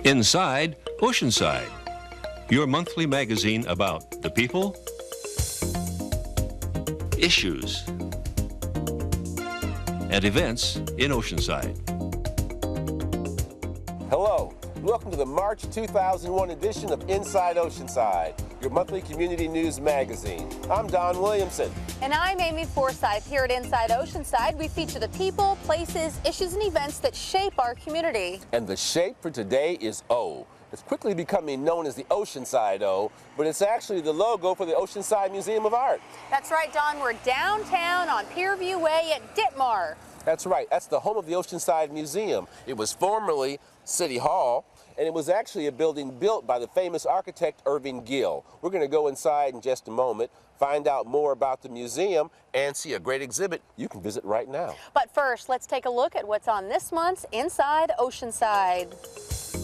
Inside Oceanside, your monthly magazine about the people, issues, and events in Oceanside. Hello, welcome to the March 2001 edition of Inside Oceanside, your monthly community news magazine. I'm Don Williamson. And I'm Amy Forsythe. Here at Inside Oceanside, we feature the people, places, issues, and events that shape our community. And the shape for today is O. It's quickly becoming known as the Oceanside O, but it's actually the logo for the Oceanside Museum of Art. That's right, Don. We're downtown on Pierview Way at Ditmar. That's right. That's the home of the Oceanside Museum. It was formerly City Hall, and it was actually a building built by the famous architect Irving Gill. We're going to go inside in just a moment, find out more about the museum, and see a great exhibit you can visit right now. But first, let's take a look at what's on this month's Inside Oceanside.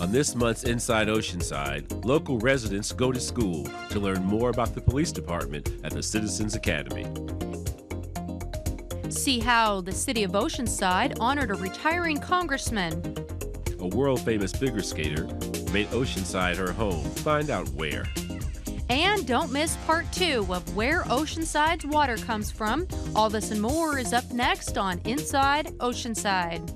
On this month's Inside Oceanside, local residents go to school to learn more about the police department at the Citizens Academy. See how the city of Oceanside honored a retiring congressman. A world-famous figure skater made Oceanside her home. Find out where. And don't miss part 2 of where Oceanside's water comes from. All this and more is up next on Inside Oceanside.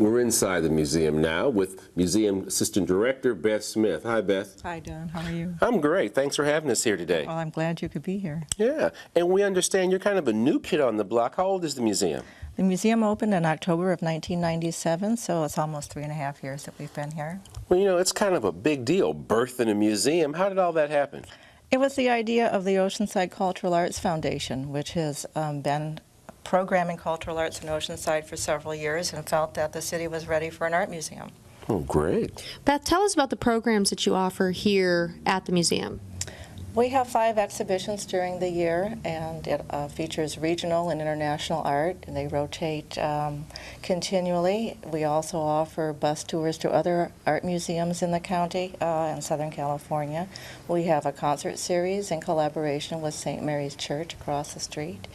We're inside the museum now with Museum Assistant Director Beth Smith. Hi, Beth. Hi, Don. How are you? I'm great. Thanks for having us here today. Well, I'm glad you could be here. Yeah, and we understand you're kind of a new kid on the block. How old is the museum? The museum opened in October of 1997, so it's almost 3.5 years that we've been here. Well, you know, it's kind of a big deal, birth in a museum. How did all that happen? It was the idea of the Oceanside Cultural Arts Foundation, which has been programming cultural arts in Oceanside for several years and felt that the city was ready for an art museum. Oh, great. Beth, tell us about the programs that you offer here at the museum. We have 5 exhibitions during the year, and it features regional and international art, and they rotate continually. We also offer bus tours to other art museums in the county in Southern California. We have a concert series in collaboration with St. Mary's Church across the street.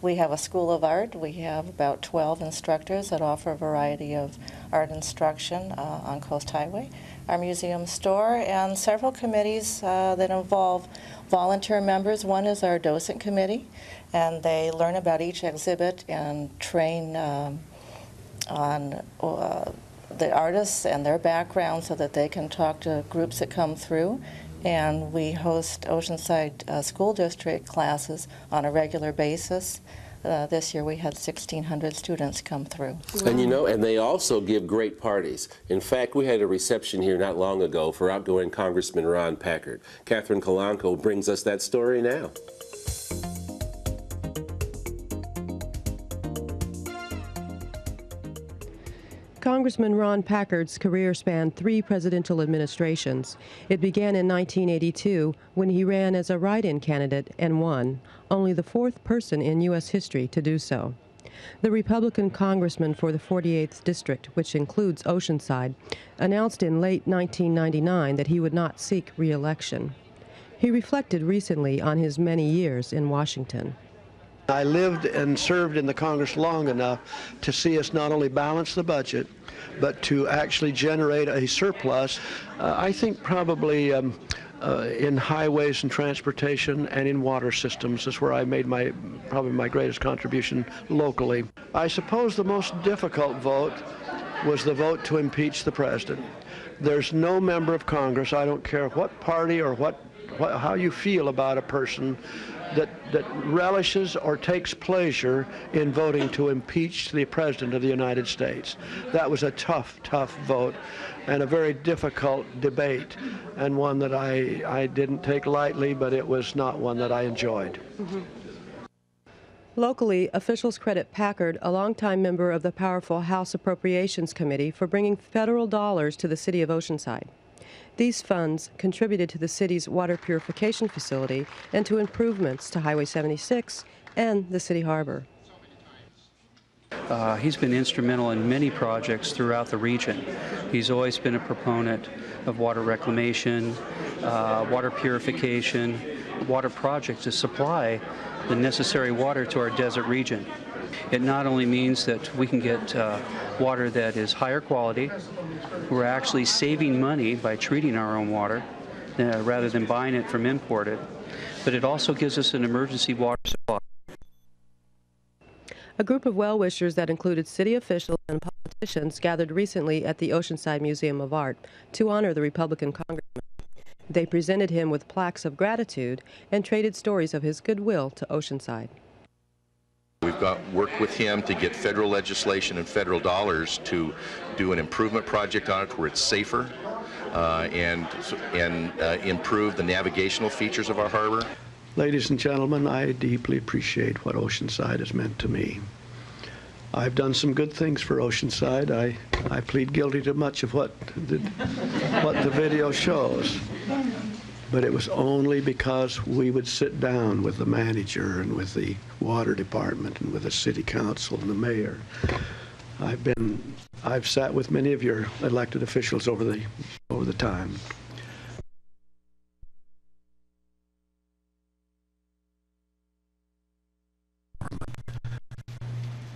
We have a School of Art. We have about 12 instructors that offer a variety of art instruction on Coast Highway. Our museum store and several committees that involve volunteer members. One is our docent committee, and they learn about each exhibit and train on the artists and their background so that they can talk to groups that come through. And we host Oceanside School District classes on a regular basis. This year we had 1,600 students come through. And you know, and they also give great parties. In fact, we had a reception here not long ago for outgoing Congressman Ron Packard. Catherine Kalanko brings us that story now. Congressman Ron Packard's career spanned 3 presidential administrations. It began in 1982 when he ran as a write-in candidate and won, only the 4th person in U.S. history to do so. The Republican congressman for the 48th District, which includes Oceanside, announced in late 1999 that he would not seek re-election. He reflected recently on his many years in Washington. I lived and served in the Congress long enough to see us not only balance the budget, but to actually generate a surplus. I think probably in highways and transportation and in water systems is where I made probably my greatest contribution locally. I suppose the most difficult vote was the vote to impeach the president. There's no member of Congress, I don't care what party or how you feel about a person, that relishes or takes pleasure in voting to impeach the President of the United States. That was a tough, tough vote and a very difficult debate, and one that I didn't take lightly, but it was not one that I enjoyed. Mm-hmm. Locally, officials credit Packard, a longtime member of the powerful House Appropriations Committee, for bringing federal dollars to the city of Oceanside. These funds contributed to the city's water purification facility and to improvements to Highway 76 and the city harbor. He's been instrumental in many projects throughout the region. He's always been a proponent of water reclamation, water purification, water projects to supply the necessary water to our desert region. It not only means that we can get water that is higher quality, we're actually saving money by treating our own water rather than buying it from imported, but it also gives us an emergency water supply. A group of well-wishers that included city officials and politicians gathered recently at the Oceanside Museum of Art to honor the Republican congressman. They presented him with plaques of gratitude and traded stories of his goodwill to Oceanside. We've worked with him to get federal legislation and federal dollars to do an improvement project on it where it's safer and improve the navigational features of our harbor. Ladies and gentlemen, I deeply appreciate what Oceanside has meant to me. I've done some good things for Oceanside. I plead guilty to much of what the video shows. But it was only because we would sit down with the manager and with the water department and with the city council and the mayor. I've sat with many of your elected officials over the time.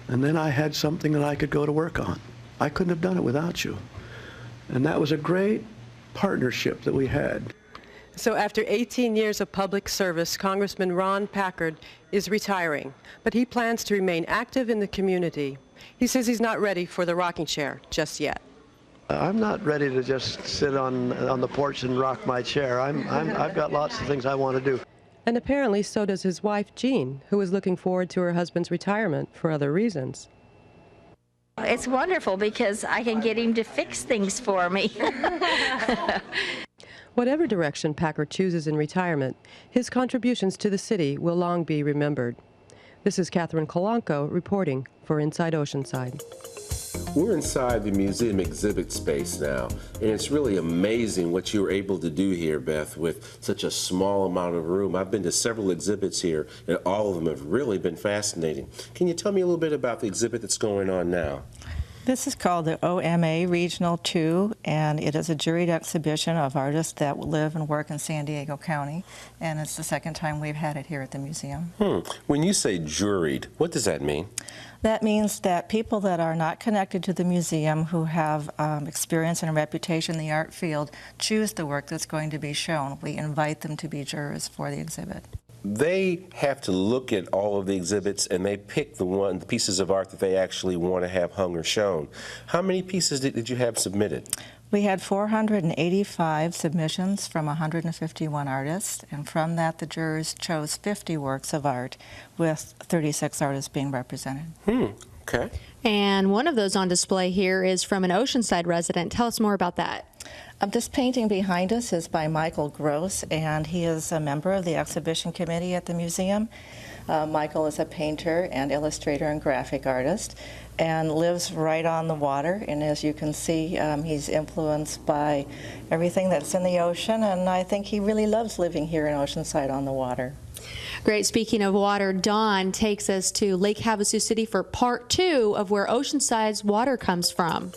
And then I had something that I could go to work on. I couldn't have done it without you. And that was a great partnership that we had. So after 18 years of public service, Congressman Ron Packard is retiring, but he plans to remain active in the community. He says he's not ready for the rocking chair just yet. I'm not ready to just sit on the porch and rock my chair. I've got lots of things I want to do. And apparently so does his wife, Jean, who is looking forward to her husband's retirement for other reasons. It's wonderful because I can get him to fix things for me. Whatever direction Packard chooses in retirement, his contributions to the city will long be remembered. This is Catherine Kolanko reporting for Inside Oceanside. We're inside the museum exhibit space now, and it's really amazing what you were able to do here, Beth, with such a small amount of room. I've been to several exhibits here, and all of them have really been fascinating. Can you tell me a little bit about the exhibit that's going on now? This is called the OMA Regional 2, and it is a juried exhibition of artists that live and work in San Diego County, and it's the second time we've had it here at the museum. When you say juried, what does that mean? That means that people that are not connected to the museum, who have experience and a reputation in the art field, choose the work that's going to be shown. We invite them to be jurors for the exhibit. They have to look at all of the exhibits and they pick the pieces of art that they actually want to have hung or shown. How many pieces did you have submitted? We had 485 submissions from 151 artists, and from that the jurors chose 50 works of art, with 36 artists being represented. Okay. And one of those on display here is from an Oceanside resident. Tell us more about that. This painting behind us is by Michael Gross, and he is a member of the exhibition committee at the museum. Michael is a painter and illustrator and graphic artist and lives right on the water, and as you can see, he's influenced by everything that's in the ocean, and I think he really loves living here in Oceanside on the water. Great. Speaking of water, Dawn takes us to Lake Havasu City for part 2 of where Oceanside's water comes from.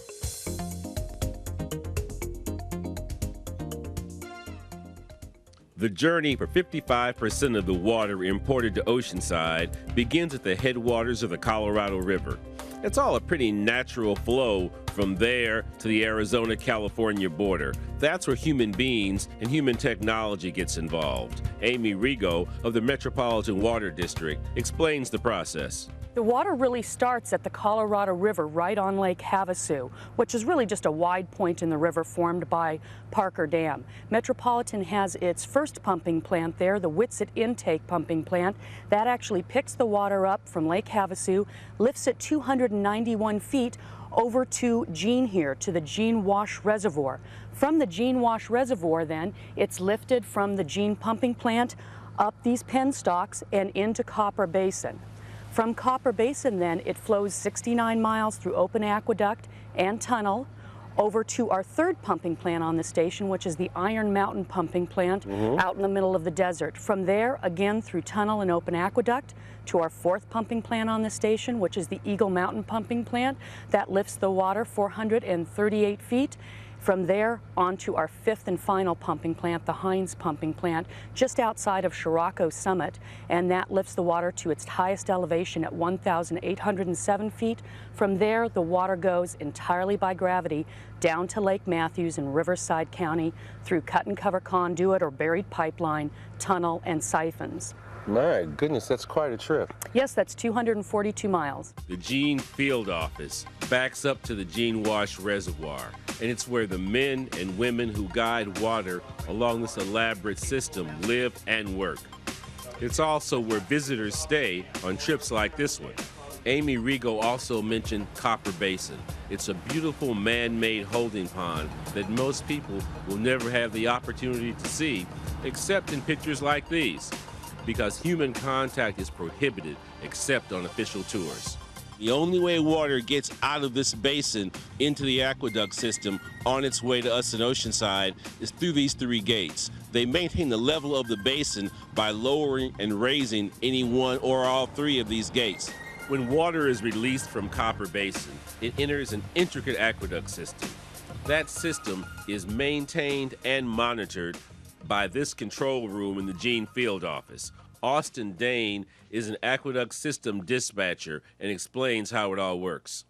The journey for 55% of the water imported to Oceanside begins at the headwaters of the Colorado River. It's all a pretty natural flow from there to the Arizona-California border. That's where human beings and human technology gets involved. Amy REGO of the Metropolitan Water District explains the process. The water really starts at the Colorado River right on Lake Havasu, which is really just a wide point in the river formed by Packard Dam. Metropolitan has its first pumping plant there, the Whitsett Intake Pumping Plant. That actually picks the water up from Lake Havasu, lifts it 291 feet over to Jean here, to the Jean Wash Reservoir. From the Jean Wash Reservoir then, it's lifted from the Jean Pumping Plant up these penstocks and into Copper Basin. From Copper Basin then, it flows 69 miles through open aqueduct and tunnel over to our third pumping plant on the station, which is the Iron Mountain Pumping Plant out in the middle of the desert. From there, again through tunnel and open aqueduct, to our fourth pumping plant on the station, which is the Eagle Mountain Pumping Plant. That lifts the water 438 feet. From there, on to our fifth and final pumping plant, the Hines pumping plant, just outside of Scirocco Summit, and that lifts the water to its highest elevation at 1,807 feet. From there, the water goes entirely by gravity down to Lake Matthews in Riverside County through cut-and-cover conduit or buried pipeline, tunnel, and siphons. My goodness, that's quite a trip. Yes, that's 242 miles. The Gene Field Office backs up to the Gene Wash Reservoir, and it's where the men and women who guide water along this elaborate system live and work. It's also where visitors stay on trips like this one. Amy REGO also mentioned Copper Basin. It's a beautiful man-made holding pond that most people will never have the opportunity to see, except in pictures like these, because human contact is prohibited except on official tours. The only way water gets out of this basin into the aqueduct system on its way to us in Oceanside is through these three gates. They maintain the level of the basin by lowering and raising any one or all three of these gates. When water is released from Copper Basin, it enters an intricate aqueduct system. That system is maintained and monitored by this control room in the Gene Field Office. Austin Dane is an aqueduct system dispatcher and explains how it all works.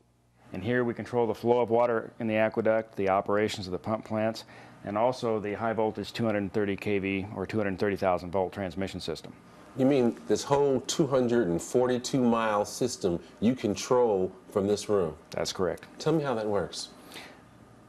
And here we control the flow of water in the aqueduct, the operations of the pump plants, and also the high voltage 230 kV or 230,000 volt transmission system. You mean this whole 242-mile system you control from this room? That's correct. Tell me how that works.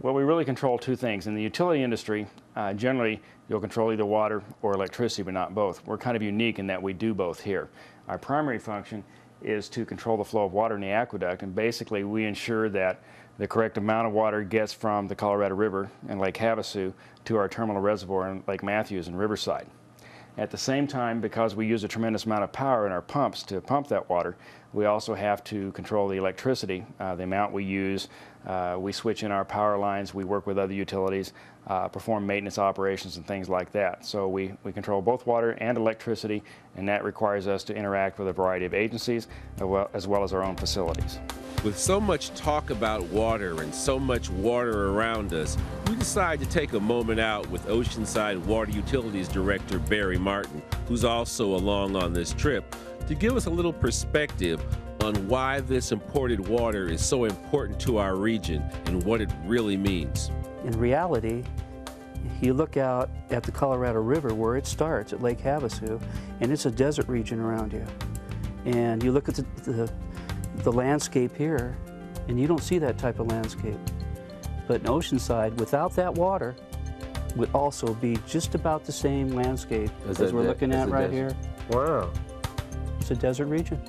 Well, we really control two things. In the utility industry, generally you'll control either water or electricity, but not both. We're kind of unique in that we do both here. Our primary function is to control the flow of water in the aqueduct, and basically we ensure that the correct amount of water gets from the Colorado River and Lake Havasu to our terminal reservoir in Lake Matthews and Riverside. At the same time, because we use a tremendous amount of power in our pumps to pump that water, we also have to control the electricity, the amount we use. We switch in our power lines, we work with other utilities, perform maintenance operations and things like that. So we control both water and electricity, and that requires us to interact with a variety of agencies as well as our own facilities. With so much talk about water and so much water around us, we decided to take a moment out with Oceanside Water Utilities Director Barry Martin, who's also along on this trip, to give us a little perspective on why this imported water is so important to our region and what it really means. In reality, you look out at the Colorado River where it starts at Lake Havasu, and it's a desert region around you. And you look at the landscape here, and you don't see that type of landscape. But in Oceanside, without that water, would also be just about the same landscape as we're looking at right here. Wow. It's a desert region.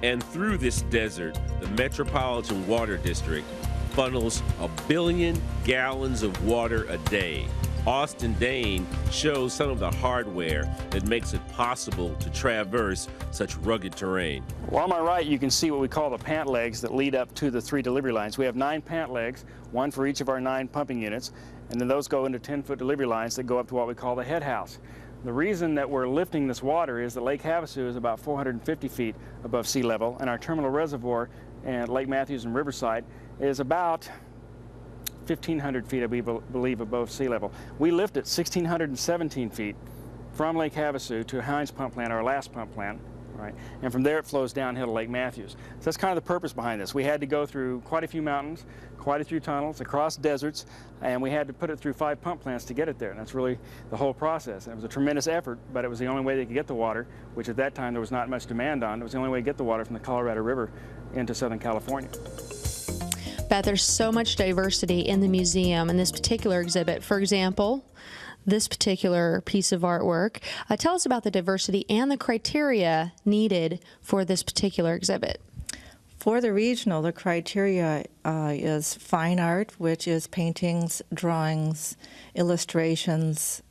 And through this desert, the Metropolitan Water District funnels 1 billion gallons of water a day. Austin Dane shows some of the hardware that makes it possible to traverse such rugged terrain. Well, on my right, you can see what we call the pant legs that lead up to the 3 delivery lines. We have 9 pant legs, 1 for each of our 9 pumping units, and then those go into 10-foot delivery lines that go up to what we call the head house. The reason that we're lifting this water is that Lake Havasu is about 450 feet above sea level, and our terminal reservoir at Lake Matthews and Riverside is about 1,500 feet, I believe, above sea level. We lift it 1,617 feet from Lake Havasu to Hines pump plant, our last pump plant, right? And from there it flows downhill to Lake Matthews. So that's kind of the purpose behind this. We had to go through quite a few mountains, quite a few tunnels, across deserts, and we had to put it through 5 pump plants to get it there. And that's really the whole process. It was a tremendous effort, but it was the only way they could get the water, which at that time there was not much demand on. It was the only way to get the water from the Colorado River into Southern California. Beth, there's so much diversity in the museum in this particular exhibit. For example, this particular piece of artwork. Tell us about the diversity and the criteria needed for this particular exhibit. For the regional, the criteria is fine art, which is paintings, drawings, illustrations,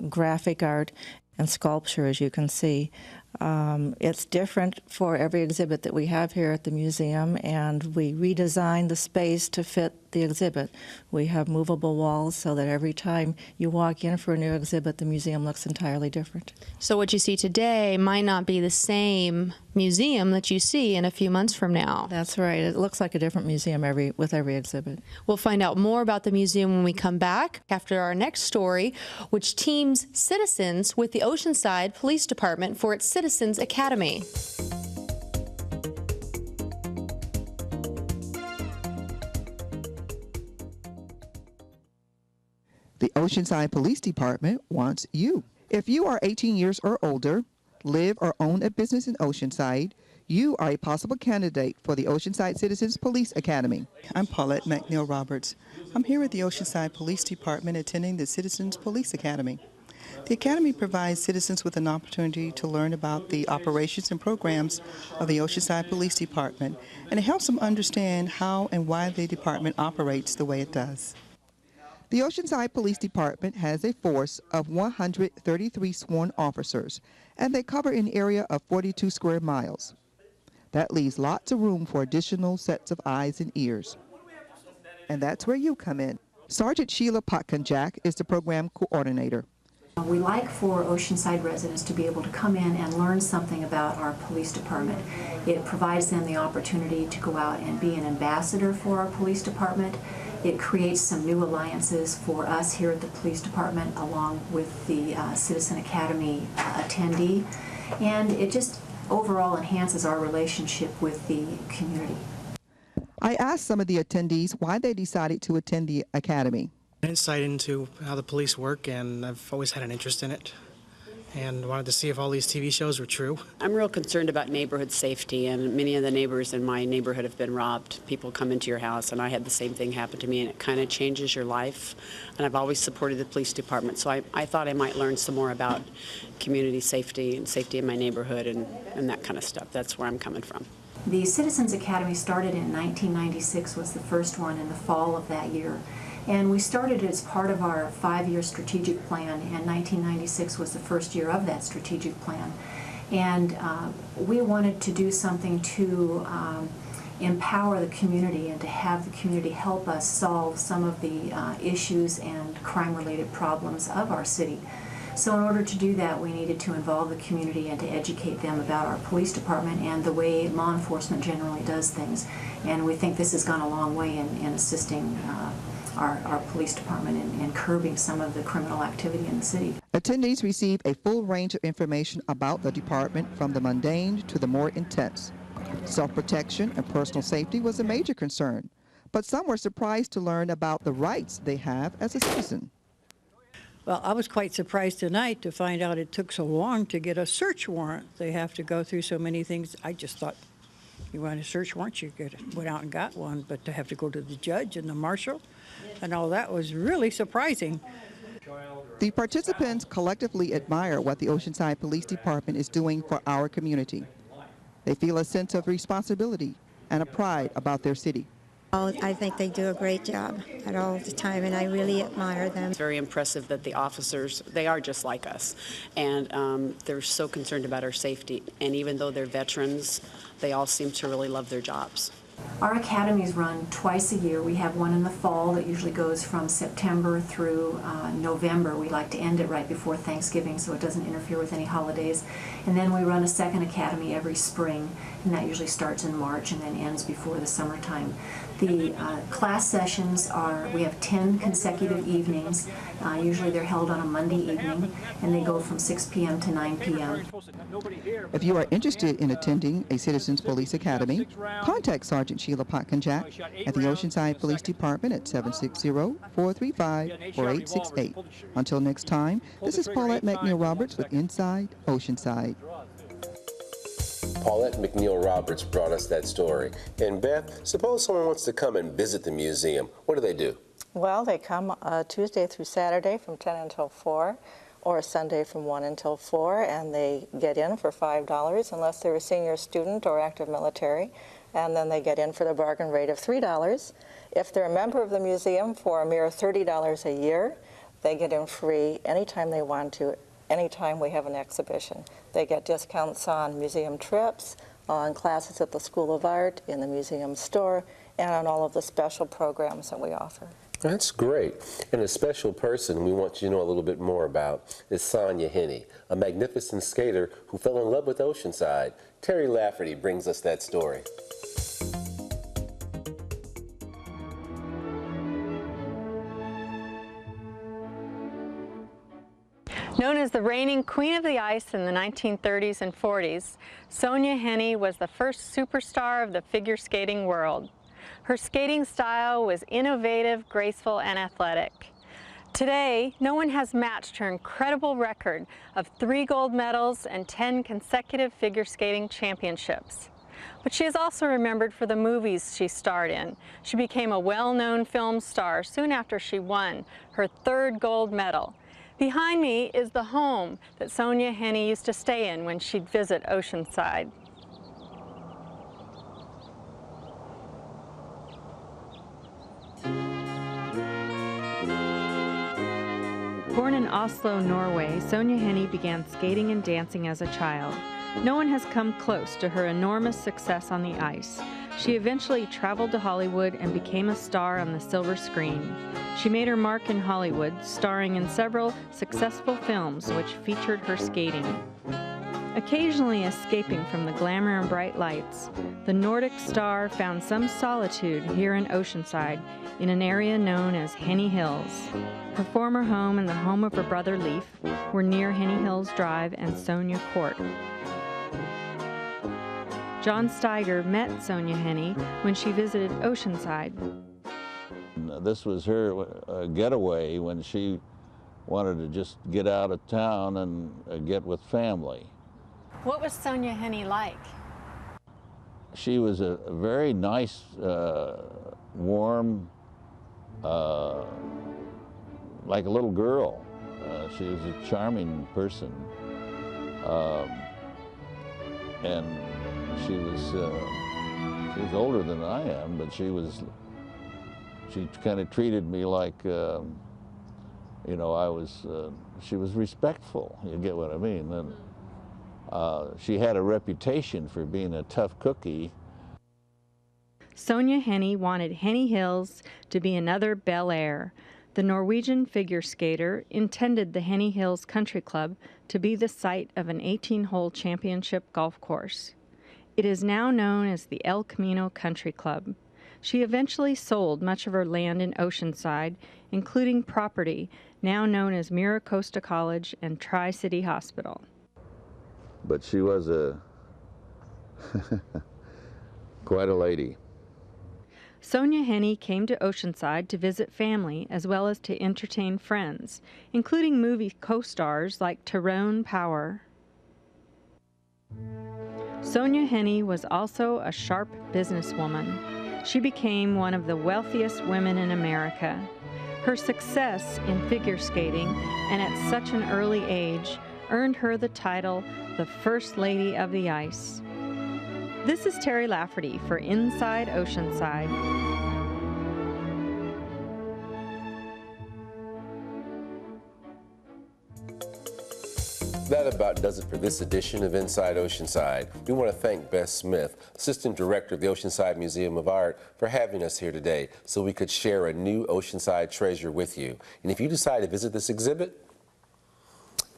graphic art, and sculpture, as you can see. It's different for every exhibit that we have here at the museum, and we redesign the space to fit the exhibit. We have movable walls so that every time you walk in for a new exhibit, the museum looks entirely different. So what you see today might not be the same museum that you see in a few months from now. That's right. It looks like a different museum with every exhibit. We'll find out more about the museum when we come back after our next story, which teams citizens with the Oceanside Police Department for its Citizens Academy. The Oceanside Police Department wants you. If you are 18 years or older, live or own a business in Oceanside, you are a possible candidate for the Oceanside Citizens Police Academy. I'm Paulette McNeil-Roberts. I'm here at the Oceanside Police Department attending the Citizens Police Academy. The Academy provides citizens with an opportunity to learn about the operations and programs of the Oceanside Police Department, and it helps them understand how and why the department operates the way it does. The Oceanside Police Department has a force of 133 sworn officers, and they cover an area of 42 square miles. That leaves lots of room for additional sets of eyes and ears. And that's where you come in. Sergeant Shelia POTONJACK is the program coordinator. We like for Oceanside residents to be able to come in and learn something about our police department. It provides them the opportunity to go out and be an ambassador for our police department. It creates some new alliances for us here at the police department along with the Citizen Academy attendee, and it just overall enhances our relationship with the community. I asked some of the attendees why they decided to attend the academy. Insight into how the police work, and I've always had an interest in it and wanted to see if all these TV shows were true. I'm real concerned about neighborhood safety, and many of the neighbors in my neighborhood have been robbed. People come into your house, and I had the same thing happen to me, and it kind of changes your life. And I've always supported the police department, so I thought I might learn some more about community safety and safety in my neighborhood and that kind of stuff. That's where I'm coming from. The Citizens Academy started in 1996, was the first one in the fall of that year. And we started it as part of our 5-year strategic plan, and 1996 was the first year of that strategic plan. And we wanted to do something to empower the community and to have the community help us solve some of the issues and crime-related problems of our city. So in order to do that, we needed to involve the community and to educate them about our police department and the way law enforcement generally does things. And we think this has gone a long way in assisting our police department in curbing some of the criminal activity in the city. Attendees receive a full range of information about the department, from the mundane to the more intense. Self-protection and personal safety was a major concern, but some were surprised to learn about the rights they have as a citizen. Well, I was quite surprised tonight to find out it took so long to get a search warrant. They have to go through so many things. I just thought, you want a search warrant, you went out and got one, but to have to go to the judge and the marshal and all that was really surprising. The participants collectively admire what the Oceanside Police Department is doing for our community. They feel a sense of responsibility and a pride about their city. I think they do a great job at all the time, and I really admire them. It's very impressive that the officers, they are just like us, and they're so concerned about our safety. And even though they're veterans, they all seem to really love their jobs. Our academies run twice a year. We have one in the fall that usually goes from September through November. We like to end it right before Thanksgiving so it doesn't interfere with any holidays. And then we run a second academy every spring, and that usually starts in March and then ends before the summertime. The class sessions are, we have 10 consecutive evenings. Usually they're held on a Monday evening, and they go from 6 p.m. to 9 p.m. If you are interested in attending a Citizens Police Academy, contact Sergeant Shelia POTONJACK at the Oceanside Police Department at 760-435-4868. Until next time, this is Paulette McNeil-Roberts with Inside Oceanside. Paulette McNeil-Roberts brought us that story. And Beth, suppose someone wants to come and visit the museum. What do? Well, they come Tuesday through Saturday from 10 until 4, or Sunday from 1 until 4, and they get in for $5 unless they're a senior student or active military, and then they get in for the bargain rate of $3. If they're a member of the museum for a mere $30 a year, they get in free anytime they want to, anytime we have an exhibition. They get discounts on museum trips, on classes at the School of Art, in the museum store, and on all of the special programs that we offer. That's great. And a special person we want you to know a little bit more about is Sonja Henie, a magnificent skater who fell in love with Oceanside. Terry Lafferty brings us that story. Known as the reigning queen of the ice in the 1930s and 40s, Sonja Henie was the first superstar of the figure skating world. Her skating style was innovative, graceful, and athletic. Today, no one has matched her incredible record of 3 gold medals and 10 consecutive figure skating championships. But she is also remembered for the movies she starred in. She became a well-known film star soon after she won her 3rd gold medal. Behind me is the home that Sonja Henie used to stay in when she'd visit Oceanside. Born in Oslo, Norway, Sonja Henie began skating and dancing as a child. No one has come close to her enormous success on the ice. She eventually traveled to Hollywood and became a star on the silver screen. She made her mark in Hollywood, starring in several successful films which featured her skating. Occasionally escaping from the glamour and bright lights, the Nordic star found some solitude here in Oceanside in an area known as Henie Hills. Her former home and the home of her brother Leif were near Henie Hills Drive and Sonja Court. John STEIGER met Sonja Henie when she visited Oceanside. This was her getaway when she wanted to just get out of town and get with family. What was Sonja Henie like? She was a very nice, warm, like a little girl. She was a charming person. And she was older than I am, but she kind of treated me like, you know, she was respectful, you get what I mean? And she had a reputation for being a tough cookie. Sonja Henie wanted Henie Hills to be another Bel Air. The Norwegian figure skater intended the Henie Hills Country Club to be the site of an 18-hole championship golf course. It is now known as the El Camino Country Club. She eventually sold much of her land in Oceanside, including property now known as Mira Costa College and Tri-City Hospital. But she was quite a lady. Sonja Henie came to Oceanside to visit family as well as to entertain friends, including movie co-stars like Tyrone Power. Sonja Henie was also a sharp businesswoman. She became one of the wealthiest women in America. Her success in figure skating, and at such an early age, earned her the title, the First Lady of the Ice. This is Terry Lafferty for Inside Oceanside. That about does it for this edition of Inside Oceanside. We want to thank Beth Smith, Assistant Director of the Oceanside Museum of Art, for having us here today so we could share a new Oceanside treasure with you. And if you decide to visit this exhibit,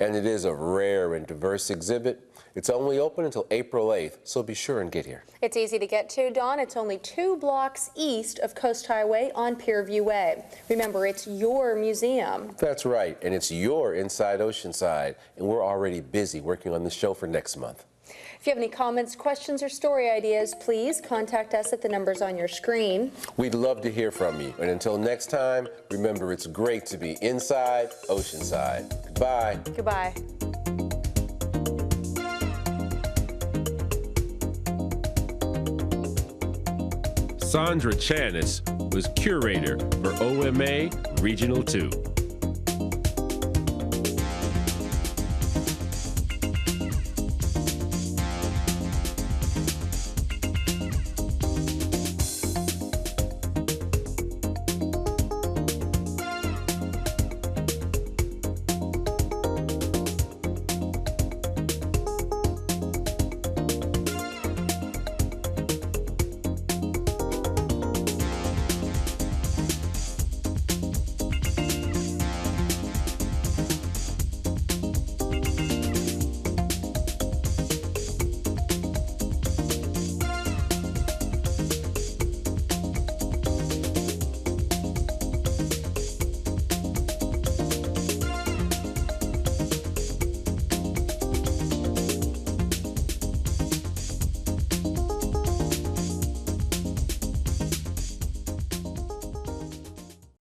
and it is a rare and diverse exhibit, it's only open until April 8th, so be sure and get here. It's easy to get to, Don. It's only 2 blocks east of Coast Highway on Pierview Way. Remember, it's your museum. That's right, and it's your Inside Oceanside, and we're already busy working on the show for next month. If you have any comments, questions, or story ideas, please contact us at the numbers on your screen. We'd love to hear from you. And until next time, remember it's great to be Inside Oceanside. Goodbye. Goodbye. Sandra Chanis was curator for OMA Regional 2.